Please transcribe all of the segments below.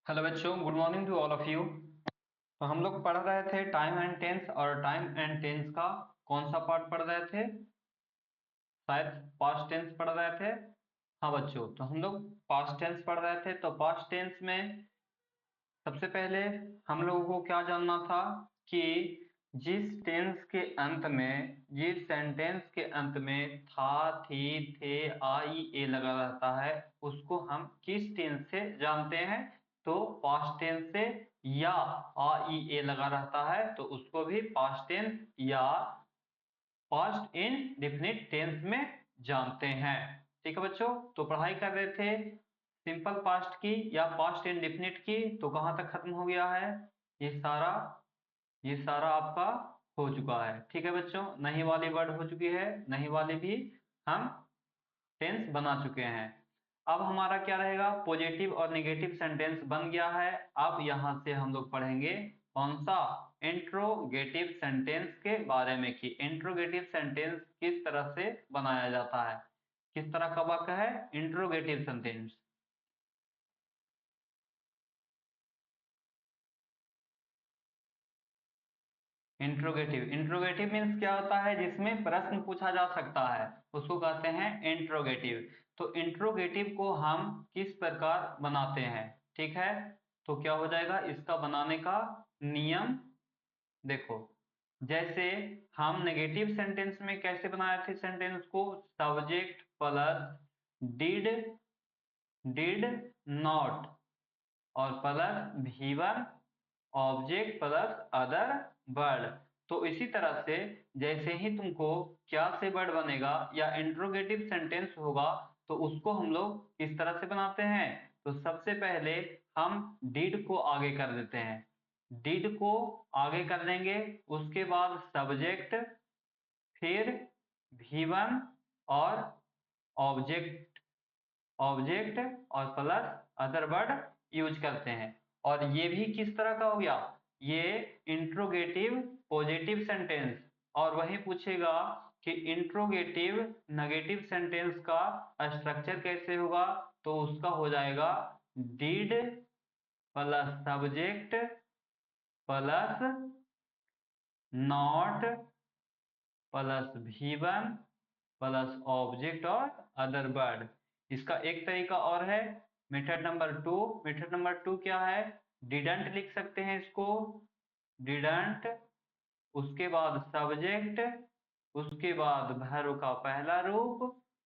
Hello बच्चों, good morning to all of you. तो हम लोग पढ़ रहे थे टाइम एंड टेंस, और टाइम एंड टेंस का कौन सा पार्ट पढ़ रहे थे? शायद पास्ट टेंस पढ़ रहे थे। हाँ बच्चों, तो हम लोग पास्ट टेंस पढ़ रहे थे। तो पास्ट टेंस में सबसे पहले हम लोगों को क्या जानना था कि जिस टेंस के अंत में, जिस सेंटेंस के अंत में था, थी, थे, आई, ए लगा रहता है, उसको हम किस टेंस से जानते हैं? तो पास्ट टेंस से। या आई ए लगा रहता है तो उसको भी पास्ट टेंस या पास्ट इंडेफिनिट टेंस में जानते हैं। ठीक है बच्चों, तो पढ़ाई कर रहे थे सिंपल पास्ट की या पास्ट इंडेफिनिट की। तो कहाँ तक खत्म हो गया है? ये सारा ये सारा आपका हो चुका है। ठीक है बच्चों, नहीं वाली वर्ड हो चुकी है, नहीं वाली भी हम टेंस बना चुके हैं। अब हमारा क्या रहेगा? पॉजिटिव और नेगेटिव सेंटेंस बन गया है। अब यहाँ से हम लोग पढ़ेंगे कौन सा? इंट्रोगेटिव सेंटेंस के बारे में कि इंट्रोगेटिव सेंटेंस किस तरह से बनाया जाता है, किस तरह का वाक्य है interrogative sentence. Interrogative interrogative means क्या होता है? जिसमें प्रश्न पूछा जा सकता है, उसको कहते हैं इंट्रोगेटिव। तो इंट्रोगेटिव को हम किस प्रकार बनाते हैं? ठीक है, तो क्या हो जाएगा इसका बनाने का नियम? देखो, जैसे हम नेगेटिव सेंटेंस में कैसे बनाए थे सेंटेंस को? Subject plus did, did not, और plus V1 object plus other word. तो इसी तरह से जैसे ही तुमको क्या से वर्ड बनेगा या इंट्रोगेटिव सेंटेंस होगा, तो उसको हम लोग किस तरह से बनाते हैं? तो सबसे पहले हम डिड को आगे कर देते हैं, डिड को आगे कर देंगे, उसके बाद सब्जेक्ट, फिर V1 और ऑब्जेक्ट, ऑब्जेक्ट और प्लस अदर वर्ड यूज करते हैं। और ये भी किस तरह का हो गया? ये इंट्रोगेटिव पॉजिटिव सेंटेंस। और वही पूछेगा कि इंट्रोगेटिव नेगेटिव सेंटेंस का स्ट्रक्चर कैसे होगा? तो उसका हो जाएगा did plus subject plus not plus V1 plus object और अदर वर्ड। इसका एक तरीका और है, method number two. Method number two क्या है? डिडंट लिख सकते हैं इसको, डिडंट, उसके बाद सब्जेक्ट, उसके बाद वर्ब का पहला रूप,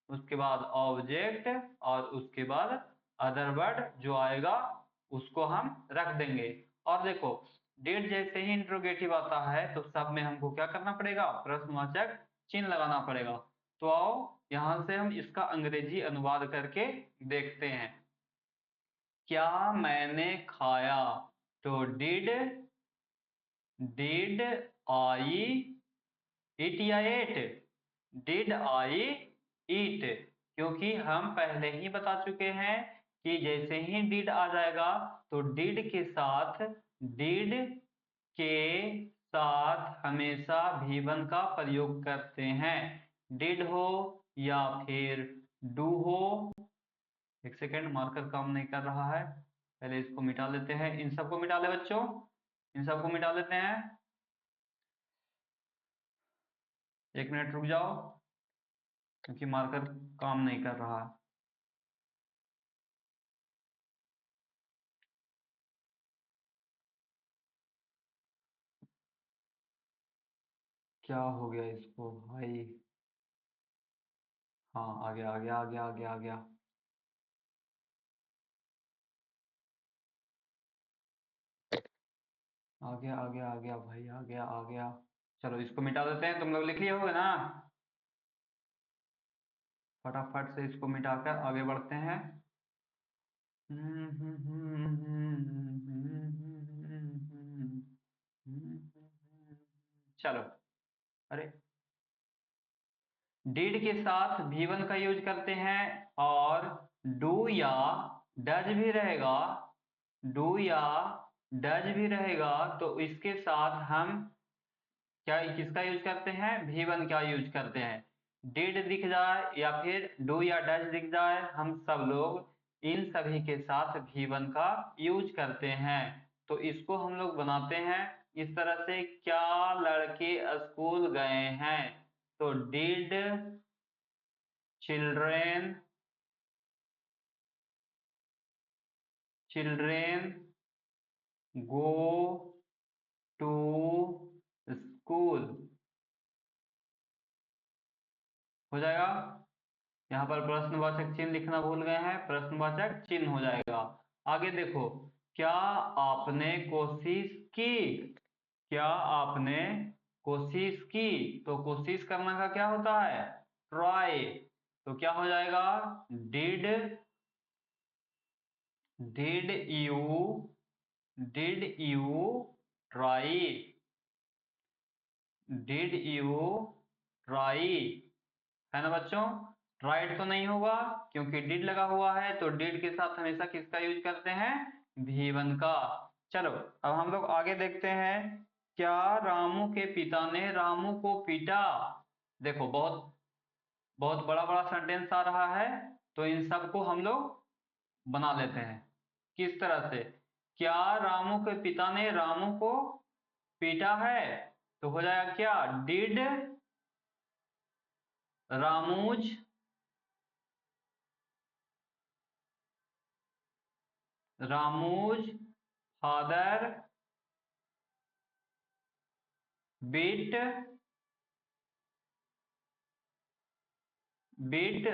उसके बाद ऑब्जेक्ट, और उसके बाद अदर वर्ड जो आएगा उसको हम रख देंगे। और देखो, डेट जैसे ही इंट्रोगेटिव आता है तो सब में हमको क्या करना पड़ेगा? प्रश्नवाचक चिन्ह लगाना पड़ेगा। तो आओ यहां से हम इसका अंग्रेजी अनुवाद करके देखते हैं। क्या मैंने खाया? तो डिड आई इट या एट? डिड आई ईट, क्योंकि हम पहले ही बता चुके हैं कि जैसे ही डिड आ जाएगा तो डिड के साथ, डिड के साथ हमेशा V1 का प्रयोग करते हैं। डिड हो या फिर डू हो। एक सेकेंड, मार्कर काम नहीं कर रहा है, पहले इसको मिटा लेते हैं। इन सबको मिटा ले बच्चों, इन सबको मिटा लेते हैं। एक मिनट रुक जाओ, क्योंकि मार्कर काम नहीं कर रहा है। क्या हो गया इसको भाई? हाँ, आ गया आ गया आ गया आ गया आ गया। आ गया आ गया आ गया भाई, आ गया आ गया। चलो इसको मिटा देते हैं, तुम लोग लिख लिए होगे ना? फटाफट से इसको मिटाकर आगे बढ़ते हैं। चलो, अरे, डिड के साथ V1 का यूज करते हैं, और डू या डज भी रहेगा, डू या डज भी रहेगा, तो इसके साथ हम क्या किसका यूज करते हैं? V1 का यूज करते हैं। डिड दिख जाए या फिर डू या डज दिख जाए, हम सब लोग इन सभी के साथ V1 का यूज करते हैं। तो इसको हम लोग बनाते हैं इस तरह से, क्या लड़के स्कूल गए हैं, तो did children go to school हो जाएगा। यहाँ पर प्रश्नवाचक चिन्ह लिखना भूल गए हैं, प्रश्नवाचक चिन्ह हो जाएगा। आगे देखो, क्या आपने कोशिश की, क्या आपने कोशिश की, तो कोशिश करना का क्या होता है, ट्राई। तो क्या हो जाएगा, did you try, did you try, है ना बच्चों। ट्राइड तो नहीं होगा क्योंकि डिड लगा हुआ है, तो डिड के साथ हमेशा किसका यूज करते हैं, V1 का। चलो अब हम लोग आगे देखते हैं, क्या रामू के पिता ने रामू को पीटा। देखो बहुत बहुत बड़ा बड़ा सेंटेंस आ रहा है, तो इन सबको हम लोग बना लेते हैं। किस तरह से, क्या रामू के पिता ने रामू को पीटा है, तो हो जाएगा क्या, डिड रामूज फादर बीट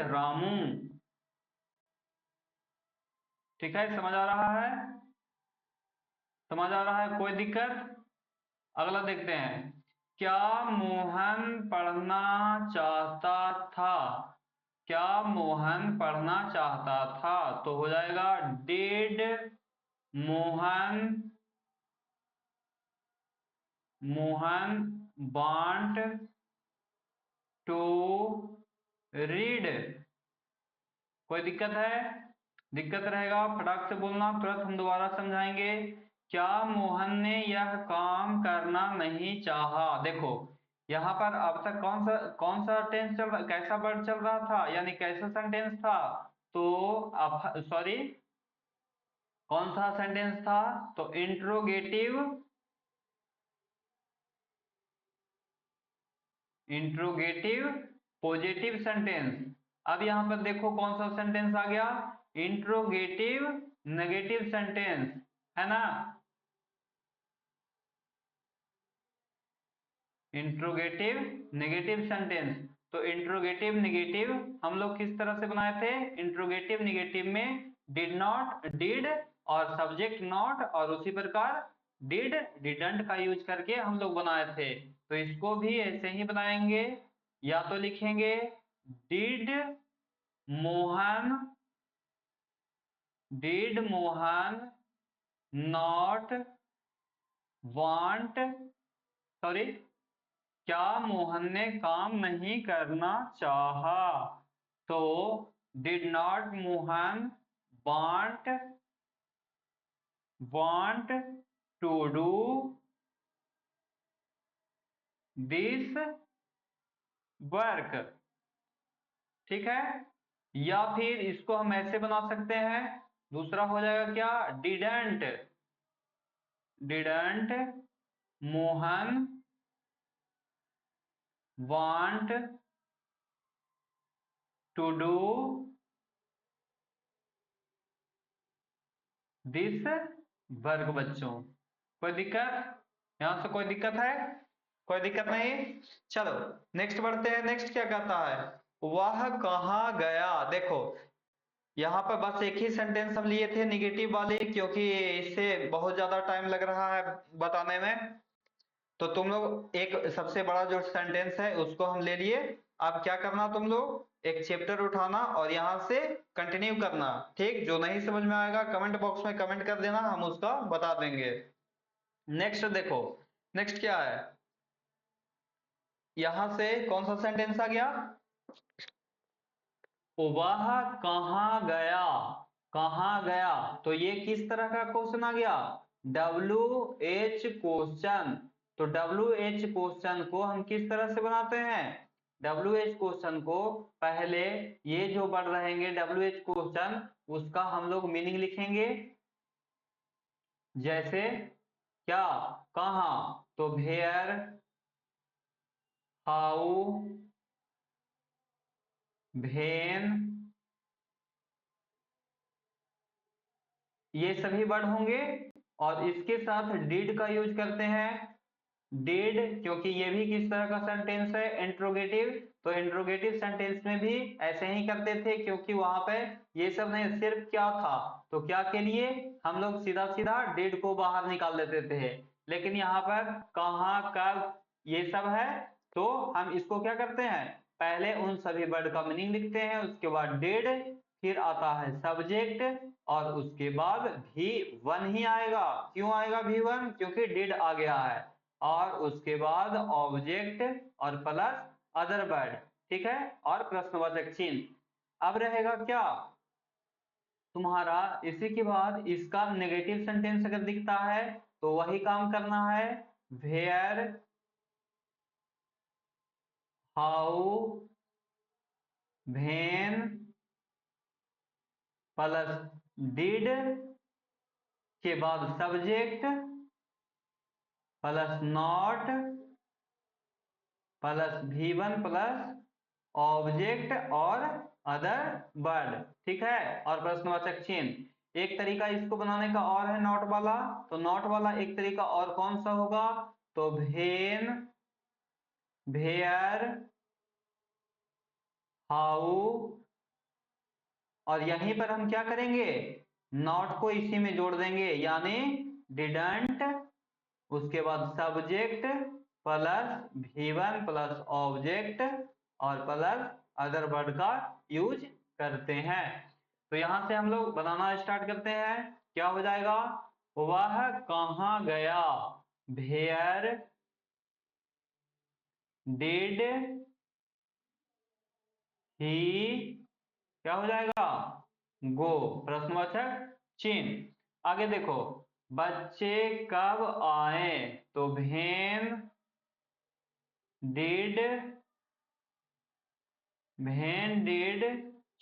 रामू। ठीक है, समझ आ रहा है, समझ आ रहा है, कोई दिक्कत। अगला देखते हैं, क्या मोहन पढ़ना चाहता था, क्या मोहन पढ़ना चाहता था, तो हो जाएगा did Mohan want to read. कोई दिक्कत है, दिक्कत रहेगा फटाक से बोलना, तुरंत हम दोबारा समझाएंगे। क्या मोहन ने यह काम करना नहीं चाहा। देखो यहाँ पर अब तक कौन सा टेंस चल रहा, कैसा वर्ड चल रहा था, यानी कैसा सेंटेंस था, तो अब सॉरी कौन सा सेंटेंस था, तो इंट्रोगेटिव पॉजिटिव सेंटेंस। अब यहां पर देखो कौन सा सेंटेंस आ गया, इंट्रोगेटिव नेगेटिव सेंटेंस, है ना। इंट्रोगेटिव नेगेटिव सेंटेंस, तो इंट्रोगेटिव नेगेटिव हम लोग किस तरह से बनाए थे, इंट्रोगेटिव नेगेटिव में डिड और सब्जेक्ट नॉट, और उसी प्रकार डिडंट का यूज करके हम लोग बनाए थे। तो इसको भी ऐसे ही बनाएंगे, या तो लिखेंगे did Mohan not want, sorry क्या मोहन ने काम नहीं करना चाहा, तो did not Mohan want to do this work. ठीक है, या फिर इसको हम ऐसे बना सकते हैं, दूसरा हो जाएगा क्या, didn't Mohan want to do this work. बच्चों कोई दिक्कत, यहां से कोई दिक्कत है, कोई दिक्कत नहीं। चलो नेक्स्ट बढ़ते हैं, नेक्स्ट क्या कहता है, वह कहाँ गया। देखो यहाँ पर बस एक ही सेंटेंस हम लिए थे निगेटिव वाले, क्योंकि इससे बहुत ज्यादा टाइम लग रहा है बताने में, तो तुम लोग एक सबसे बड़ा जो सेंटेंस है उसको हम ले लिए। अब क्या करना, तुम लोग एक चैप्टर उठाना और यहाँ से कंटिन्यू करना। ठीक, जो नहीं समझ में आएगा कमेंट बॉक्स में कमेंट कर देना, हम उसका बता देंगे। नेक्स्ट देखो, नेक्स्ट क्या है, यहां से कौन सा सेंटेंस आ गया, वह कहाँ गया, कहाँ गया, तो ये किस तरह का क्वेश्चन आ गया, WH क्वेश्चन। तो WH क्वेश्चन को हम किस तरह से बनाते हैं, WH क्वेश्चन को पहले ये जो वर्ड रहेंगे WH क्वेश्चन, उसका हम लोग मीनिंग लिखेंगे। जैसे क्या, कहाँ, तो वेयर, हाउ, वेन, ये सभी वर्ड होंगे। और इसके साथ डिड का यूज करते हैं। डिड, क्योंकि ये भी किस तरह का सेंटेंस है, इंट्रोगेटिव। तो इंट्रोगेटिव सेंटेंस में भी ऐसे ही करते थे, क्योंकि वहां पे ये सब नहीं, सिर्फ क्या था, तो क्या के लिए हम लोग सीधा सीधा डिड को बाहर निकाल देते थे। लेकिन यहाँ पर कहाँ, कब, ये सब है, तो हम इसको क्या करते हैं, पहले उन सभी वर्ड का मीनिंग लिखते हैं, उसके बाद डिड, फिर आता है सब्जेक्ट, और उसके बाद भी वन ही आएगा। क्यों आएगा भी वन, क्योंकि डिड आ गया है। और उसके बाद ऑब्जेक्ट और प्लस अदर वर्ड, ठीक है, और प्रश्नवाचक चिन्ह। अब रहेगा क्या तुम्हारा, इसी के बाद इसका नेगेटिव सेंटेंस अगर दिखता है तो वही काम करना है। Where, how, when, plus did के बाद subject plus not plus V1 plus object और अदर वर्ड, ठीक है, और प्रश्नवाचक चिन्ह। एक तरीका इसको बनाने का और है नॉट वाला, तो नॉट वाला एक तरीका और कौन सा होगा, तो वेन, वेयर, हाउ, और यहीं पर हम क्या करेंगे, नॉट को इसी में जोड़ देंगे, यानी डिडंट, उसके बाद subject plus V1 plus object और प्लस अदर वर्ड का यूज करते हैं। तो यहां से हम लोग बनाना स्टार्ट करते हैं। क्या हो जाएगा, वह कहाँ गया, वेयर डिड ही, क्या हो जाएगा, गो, प्रश्नवाचक चिन्ह। आगे देखो, बच्चे कब आए, तो when did, when did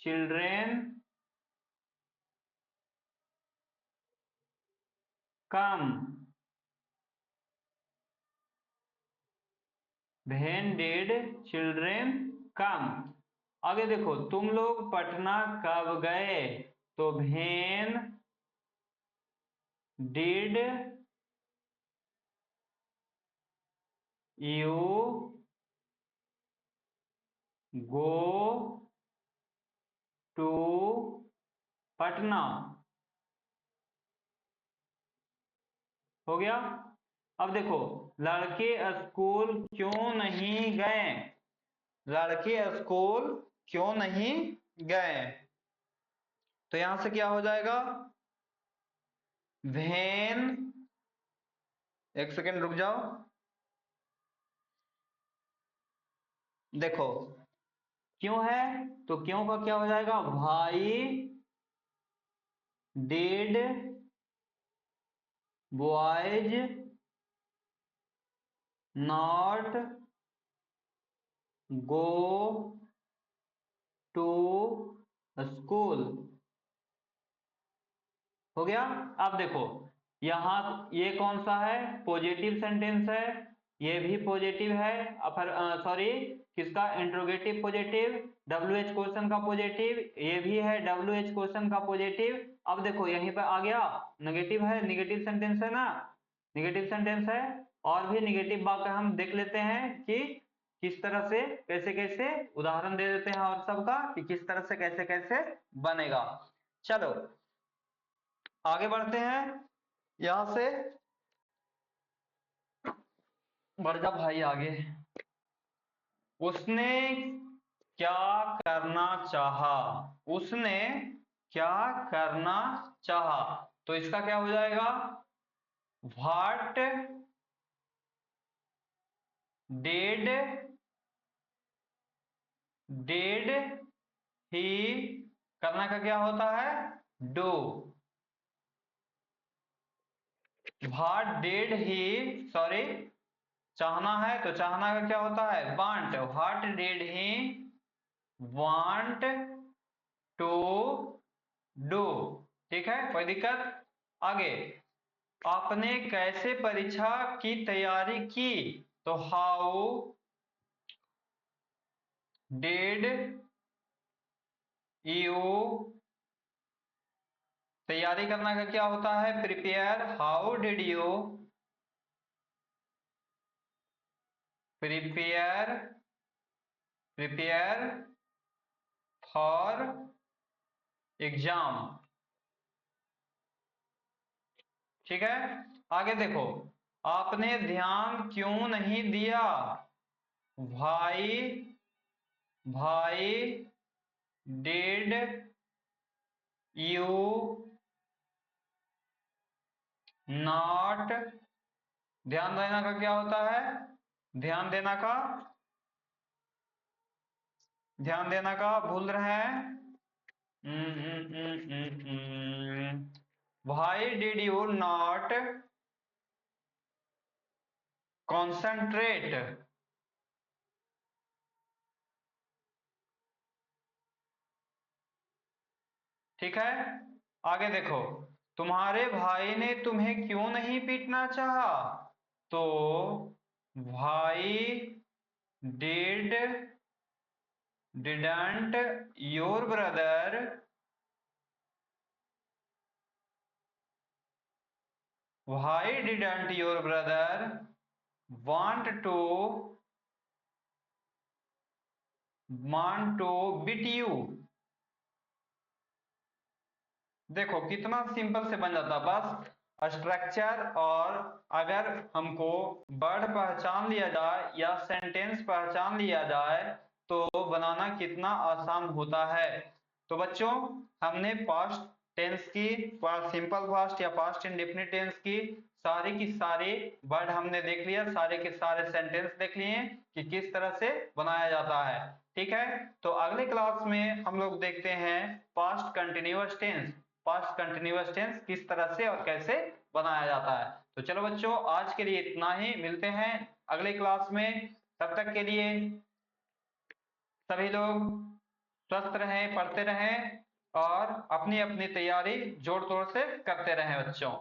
children come, when did children come। आगे देखो, तुम लोग पटना कब गए, तो when did you go to Patna, हो गया। अब देखो, लड़के स्कूल क्यों नहीं गए, लड़के स्कूल क्यों नहीं गए, तो यहां से क्या हो जाएगा, वेन, एक सेकेंड रुक जाओ, देखो क्यों है, तो क्यों का क्या हो जाएगा, भाई did boys not go to school, हो गया। अब देखो, यहां ये कौन सा है, पॉजिटिव सेंटेंस है, ये भी पॉजिटिव है, सॉरी, किसका, इंट्रोगेटिव पॉजिटिव, WH क्वेश्चन का पॉजिटिव, ये भी है WH क्वेश्चन का पॉजिटिव। अब देखो यहीं पर आ गया, नेगेटिव है, नेगेटिव सेंटेंस है ना, नेगेटिव सेंटेंस है। और भी नेगेटिव बात हम देख लेते हैं कि किस तरह से, कैसे कैसे, उदाहरण दे देते हैं और सबका कि किस तरह से कैसे कैसे बनेगा। चलो आगे बढ़ते हैं, यहां से बढ़ जा भाई आगे। उसने क्या करना चाहा, उसने क्या करना चाहा, तो इसका क्या हो जाएगा, व्हाट डिड डिड ही, करना का क्या होता है, do, what did he, sorry, चाहना है तो चाहना का क्या होता है, want, what did he want to do. ठीक है, कोई दिक्कत? आगे, आपने कैसे परीक्षा की तैयारी की? तो हाउ डिड यू, तैयारी करना का क्या होता है? Prepare. How did you prepare prepare for exam. ठीक है, आगे देखो, आपने ध्यान क्यों नहीं दिया? भाई भाई डिड यू नॉट, ध्यान देना का क्या होता है? ध्यान देना का, ध्यान देना का भूल रहे हैं? Why did you not concentrate? ठीक है, आगे देखो, तुम्हारे भाई ने तुम्हें क्यों नहीं पीटना चाहा? तो भाई did didn't your brother Why didn't your brother want to beat you? देखो कितना सिंपल से बन जाता, बस स्ट्रक्चर और अगर हमको वर्ड पहचान लिया जाए या सेंटेंस पहचान लिया जाए तो बनाना कितना आसान होता है। तो बच्चों, हमने पास्ट टेंस की, सिंपल पास्ट या पास्ट इंडेफिनिट टेंस की सारी वर्ड हमने देख लिया, सारे के सारे सेंटेंस देख लिए कि किस तरह से बनाया जाता है। ठीक है, तो अगले क्लास में हम लोग देखते हैं past continuous tense. Past continuous tense किस तरह से और कैसे बनाया जाता है। तो चलो बच्चों, आज के लिए इतना ही, मिलते हैं अगले क्लास में। तब तक के लिए सभी लोग स्वस्थ रहें, पढ़ते रहें और अपनी अपनी तैयारी जोर तोड़ से करते रहें बच्चों।